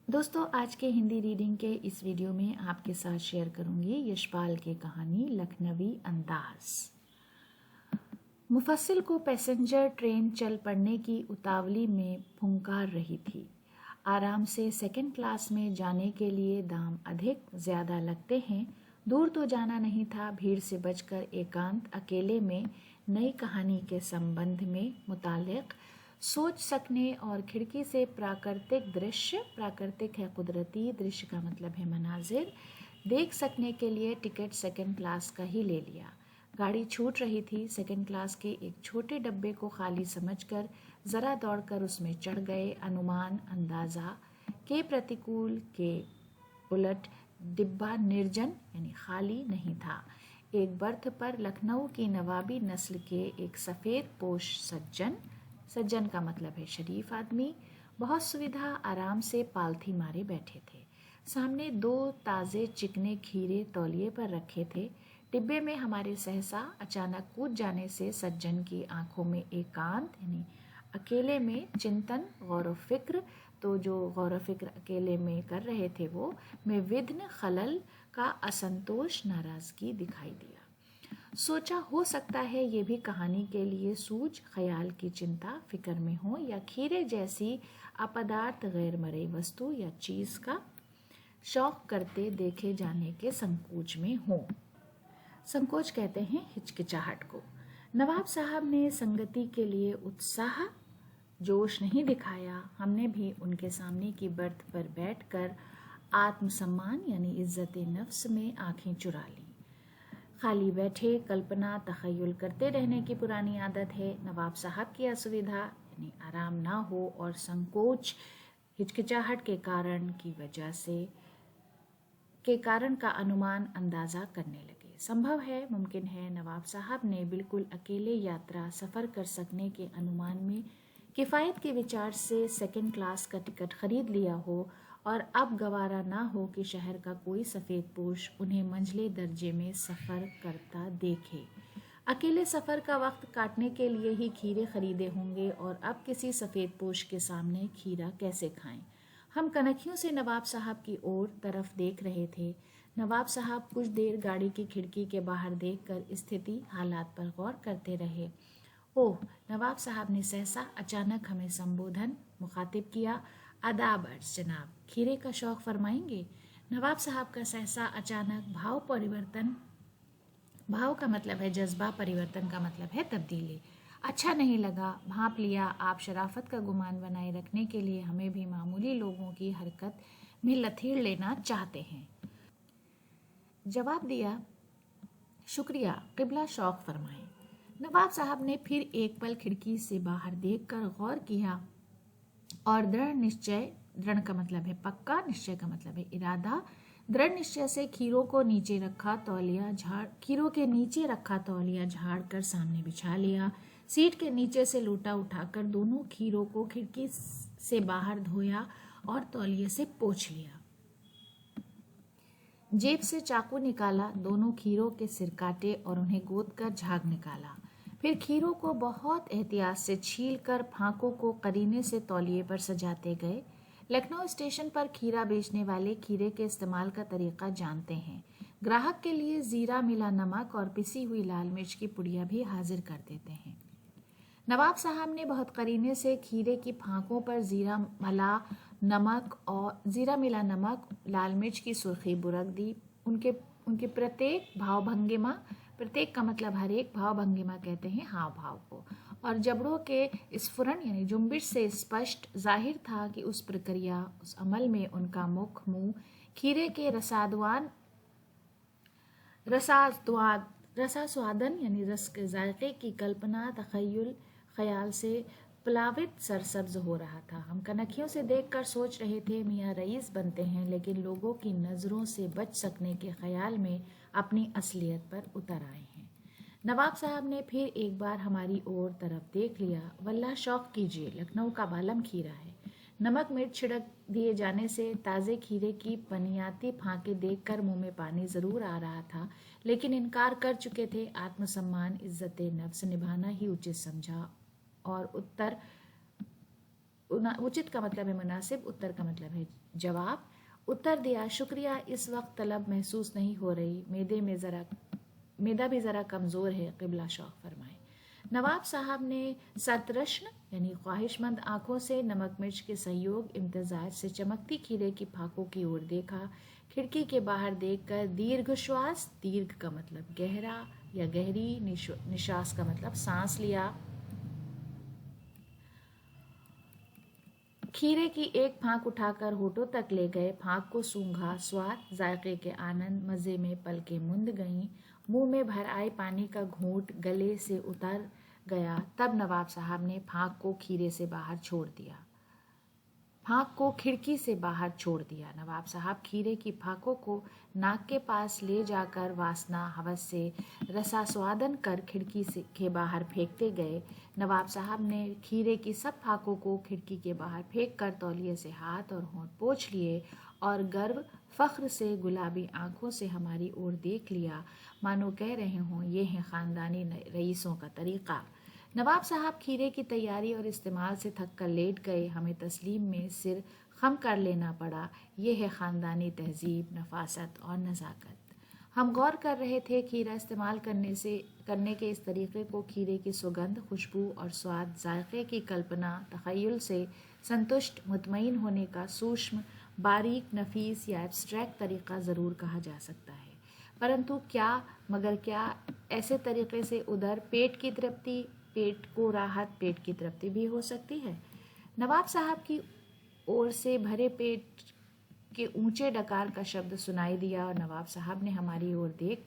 दोस्तों, आज के हिंदी रीडिंग के इस वीडियो में आपके साथ शेयर करूंगी यशपाल की कहानी लखनवी अंदाज। मुफस्सिल को पैसेंजर ट्रेन चल पड़ने की उतावली में फुंकार रही थी। आराम से सेकंड क्लास में जाने के लिए दाम अधिक ज़्यादा लगते हैं। दूर तो जाना नहीं था, भीड़ से बचकर एकांत अकेले में नई कहानी के संबंध में मुतालिक सोच सकने और खिड़की से प्राकृतिक दृश्य, प्राकृतिक है कुदरती, दृश्य का मतलब है मनाजिर, देख सकने के लिए टिकट सेकंड क्लास का ही ले लिया। गाड़ी छूट रही थी। सेकंड क्लास के एक छोटे डब्बे को खाली समझकर ज़रा दौड़कर उसमें चढ़ गए। अनुमान अंदाज़ा के प्रतिकूल के उलट डिब्बा निर्जन यानी खाली नहीं था। एक बर्थ पर लखनऊ की नवाबी नस्ल के एक सफ़ेद पोश सज्जन, सज्जन का मतलब है शरीफ आदमी, बहुत सुविधा आराम से पालथी मारे बैठे थे। सामने 2 ताज़े चिकने खीरे तौलिए पर रखे थे। डिब्बे में हमारे सहसा अचानक कूद जाने से सज्जन की आंखों में एकांत यानी अकेले में चिंतन, गौर व फिक्र, तो जो गौर व फिक्र अकेले में कर रहे थे वो में विघ्न खलल का असंतोष, नाराज़गी दिखाई दिया। सोचा हो सकता है ये भी कहानी के लिए सूझ, ख्याल की चिंता फिक्र में हो, या खीरे जैसी अपदार्थ गैर मरे वस्तु या चीज़ का शौक करते देखे जाने के संकोच में हो। संकोच कहते हैं हिचकिचाहट को। नवाब साहब ने संगति के लिए उत्साह, जोश नहीं दिखाया। हमने भी उनके सामने की बर्थ पर बैठकर आत्मसम्मान यानी इज्जत नफ्स में आंखें चुरा ली। खाली बैठे कल्पना तखय्युल करते रहने की पुरानी आदत है। नवाब साहब की असुविधा यानी आराम ना हो और संकोच, हिचकिचाहट के कारण का अनुमान अंदाज़ा करने लगे। संभव है, मुमकिन है नवाब साहब ने बिल्कुल अकेले यात्रा सफ़र कर सकने के अनुमान में किफ़ायत के विचार से सेकंड क्लास का टिकट खरीद लिया हो और अब गवारा ना हो कि शहर का कोई सफ़ेद पोश उन्हें मंझले दर्जे में सफ़र करता देखे। अकेले सफ़र का वक्त काटने के लिए ही खीरे खरीदे होंगे और अब किसी सफ़ेद पोश के सामने खीरा कैसे खाएं। हम कनखियों से नवाब साहब की ओर तरफ देख रहे थे। नवाब साहब कुछ देर गाड़ी की खिड़की के बाहर देखकर स्थिति हालात पर गौर करते रहे। ओह, नवाब साहब ने सहसा अचानक हमें संबोधन मुखातिब किया। आदाब अर्ज जनाब, खीरे का शौक फरमाएंगे? नवाब साहब का सहसा अचानक भाव का मतलब है जज्बा, परिवर्तन का मतलब है तब्दीली। अच्छा नहीं लगा, भांप लिया। आप शराफत का गुमान बनाए रखने के लिए हमें भी मामूली लोगों की हरकत में लथेड़ लेना चाहते हैं। जवाब दिया, शुक्रिया, किबला शौक फरमाएं। नवाब साहब ने फिर एक पल खिड़की से बाहर देखकर गौर किया और दृढ़ का मतलब है पक्का, निश्चय का मतलब है इरादा, दृढ़ निश्चय से खीरों के नीचे रखा तौलिया झाड़ कर सामने बिछा लिया। सीट के नीचे से लोटा उठाकर दोनों खीरों को खिड़की से बाहर धोया और तौलिए से पोंछ लिया। जेब से चाकू निकाला, दोनों खीरों के सिर काटे और उन्हें गोद कर झाग निकाला। फिर खीरों को बहुत एहतियात से छीलकर फांकों को करीने से तौलिए पर सजाते गए। लखनऊ स्टेशन पर खीरा बेचने वाले खीरे के इस्तेमाल का तरीका जानते हैं। ग्राहक के लिए जीरा मिला नमक और पिसी हुई लाल मिर्च की पुड़िया भी हाजिर कर देते हैं। नवाब साहब ने बहुत करीने से खीरे की फांकों पर जीरा मिला नमक, लाल मिर्च की सुर्खी बुरक दी। उनके प्रत्येक का मतलब हर एक, भाव भंगिमा कहते हैं हाव भाव को, और जबड़ों के स्फुरन यानी जुम्बिश से स्पष्ट जाहिर था कि उस प्रक्रिया, उस अमल में उनका मुंह खीरे के रसास्वादन यानी रस के जायके की कल्पना, तखय्युल, ख्याल से प्लावित सरसब्ज हो रहा था। हम कनखियों से देखकर सोच रहे थे मियाँ रईस बनते हैं, लेकिन लोगों की नज़रों से बच सकने के ख्याल में अपनी असलियत पर उतर आए हैं। नवाब साहब ने फिर एक बार हमारी ओर तरफ देख लिया। वल्लाह शौक कीजिए, लखनऊ का बालम खीरा है। नमक मिर्च छिड़क दिए जाने से ताज़े खीरे की पनियाती फांके देखकर मुंह में पानी ज़रूर आ रहा था, लेकिन इनकार कर चुके थे। आत्मसम्मान, इज्जत नफ्स निभाना ही उचित समझा और उचित का मतलब है मुनासिब, उत्तर का मतलब है जवाब। उत्तर दिया, शुक्रिया, इस वक्त तलब महसूस नहीं हो रही, मैदा भी ज़रा कमज़ोर है, क़िबला शौक़ फरमाए। नवाब साहब ने सरतरश्न यानी ख्वाहिशमंद आंखों से नमक मिर्च के सहयोग इम्तजाज से चमकती खीरे की फाकों की ओर देखा। खिड़की के बाहर देखकर दीर्घ श्वास, दीर्घ का मतलब गहरा या गहरी, निश्वास का मतलब सांस लिया। खीरे की एक फांक उठाकर होठों तक ले गए, फांक को सूंघा, स्वाद जायके के आनंद मज़े में पलकें मुंद गईं, मुंह में भर आए पानी का घूंट गले से उतर गया। तब नवाब साहब ने फांक को खीरे से बाहर छोड़ दिया, फांक को खिड़की से बाहर छोड़ दिया। नवाब साहब खीरे की फाकों को नाक के पास ले जाकर वासना हवस से रसास्वादन कर खिड़की से के बाहर फेंकते गए। नवाब साहब ने खीरे की सब फाकों को खिड़की के बाहर फेंक कर तौलिए से हाथ और होंठ पोंछ लिए और गर्व फख्र से गुलाबी आंखों से हमारी ओर देख लिया, मानो कह रहे हों ये है ख़ानदानी रईसों का तरीक़ा। नवाब साहब खीरे की तैयारी और इस्तेमाल से थक कर लेट गए। हमें तस्लीम में सिर खम कर लेना पड़ा। ये है ख़ानदानी तहजीब, नफासत और नज़ाकत। हम गौर कर रहे थे खीरा इस्तेमाल करने के इस तरीक़े को खीरे की सुगंध, खुशबू और स्वाद, जायक़े की कल्पना, तख़य्युल से संतुष्ट मुतमईन होने का सूक्ष्म, बारीक, नफीस या एब्स्ट्रैक्ट तरीक़ा ज़रूर कहा जा सकता है। परंतु क्या ऐसे तरीक़े से उधर पेट की तृप्ति, पेट को राहत, पेट की तृप्ति भी हो सकती है। नवाब साहब की ओर से भरे पेट के ऊंचे डकार का शब्द सुनाई दिया और नवाब साहब ने हमारी ओर देख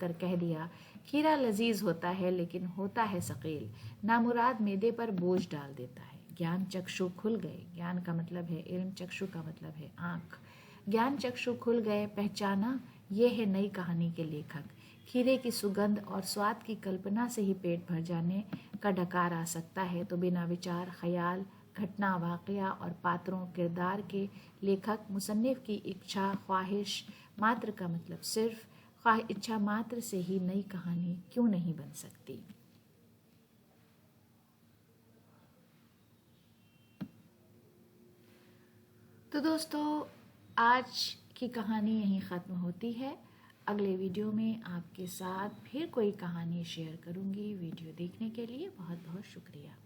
कर कह दिया, खीरा लजीज होता है लेकिन होता है सकील, नामुराद मैदे पर बोझ डाल देता है। ज्ञान चक्षु खुल गए। ज्ञान का मतलब है इल्म, चक्षु का मतलब है आँख। ज्ञान चक्षु खुल गए, पहचाना ये है नई कहानी के लेखक। खीरे की सुगंध और स्वाद की कल्पना से ही पेट भर जाने का डकार आ सकता है, तो बिना विचार, ख्याल, घटना, वाक़या और पात्रों, किरदार के लेखक मुसन्निफ की इच्छा, ख्वाहिश मात्र का मतलब सिर्फ इच्छा मात्र से ही नई कहानी क्यों नहीं बन सकती। तो दोस्तों, आज की कहानी यहीं ख़त्म होती है। अगले वीडियो में आपके साथ फिर कोई कहानी शेयर करूंगी। वीडियो देखने के लिए बहुत बहुत शुक्रिया।